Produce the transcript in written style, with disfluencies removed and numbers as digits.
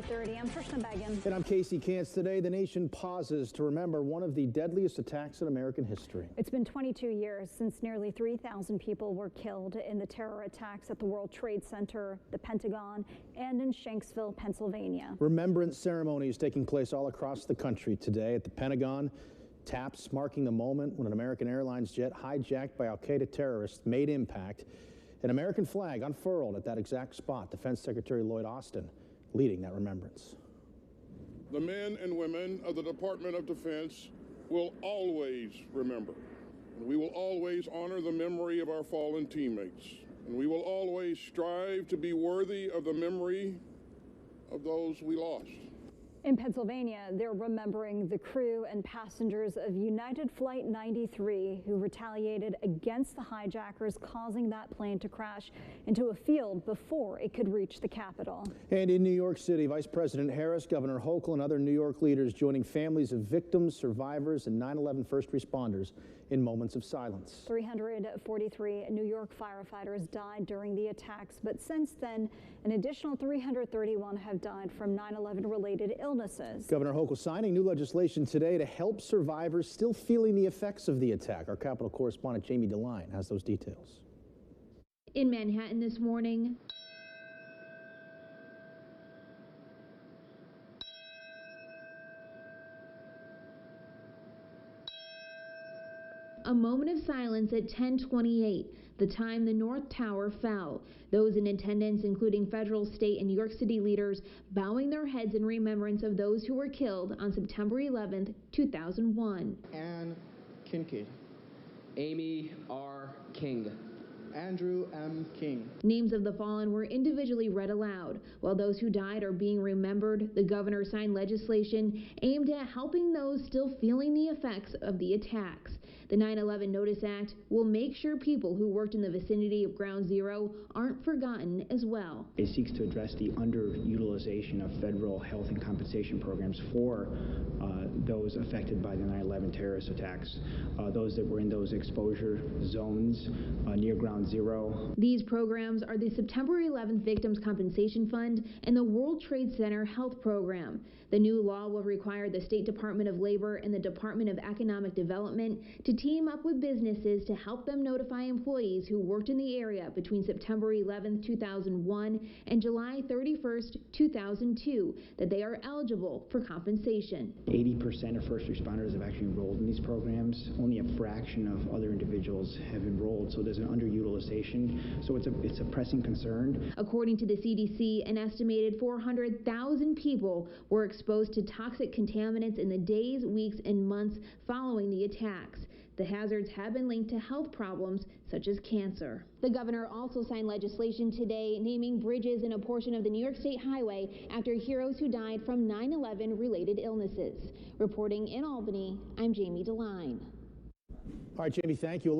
4:30. I'm Trishna Began. And I'm Casey Cantz. Today, the nation pauses to remember one of the deadliest attacks in American history. It's been 22 years since nearly 3,000 people were killed in the terror attacks at the World Trade Center, the Pentagon, and in Shanksville, Pennsylvania. Remembrance ceremonies taking place all across the country today. At the Pentagon, taps marking the moment when an American Airlines jet hijacked by al-Qaeda terrorists made impact. An American flag unfurled at that exact spot. Defense Secretary Lloyd Austin leading that remembrance. The men and women of the Department of Defense will always remember. And we will always honor the memory of our fallen teammates. And we will always strive to be worthy of the memory of those we lost. In Pennsylvania, they're remembering the crew and passengers of United Flight 93 who retaliated against the hijackers, causing that plane to crash into a field before it could reach the Capitol. And in New York City, Vice President Harris, Governor Hochul, and other New York leaders joining families of victims, survivors, and 9/11 first responders in moments of silence. 343 New York firefighters died during the attacks, but since then, an additional 331 have died from 9/11 related illnesses. Governor Hochul signing new legislation today to help survivors still feeling the effects of the attack. Our Capitol correspondent Jamie DeLine has those details. In Manhattan this morning, a moment of silence at 10:28, the time the North Tower fell. Those in attendance, including federal, state, and New York City leaders, bowing their heads in remembrance of those who were killed on September 11th, 2001. Ann Kincaid, Amy R. King, Andrew M. King. Names of the fallen were individually read aloud. While those who died are being remembered, the governor signed legislation aimed at helping those still feeling the effects of the attacks. The 9/11 Notice Act will make sure people who worked in the vicinity of Ground Zero aren't forgotten as well. It seeks to address the underutilization of federal health and compensation programs for those affected by the 9/11 terrorist attacks, those that were in those exposure zones near Ground Zero. These programs are the September 11th Victims Compensation Fund and the World Trade Center Health Program. The new law will require the State Department of Labor and the Department of Economic Development to team up with businesses to help them notify employees who worked in the area between September 11th, 2001 and July 31st, 2002 that they are eligible for compensation. 80% of first responders have actually enrolled in these programs. Only a fraction of other individuals have enrolled, so there's an underutilization. So it's a pressing concern. According to the CDC, an estimated 400,000 people were exposed to toxic contaminants in the days, weeks, and months following the attacks. The hazards have been linked to health problems such as cancer. The governor also signed legislation today naming bridges in a portion of the New York State Highway after heroes who died from 9/11 related illnesses. Reporting in Albany, I'm Jamie DeLine. All right, Jamie, thank you.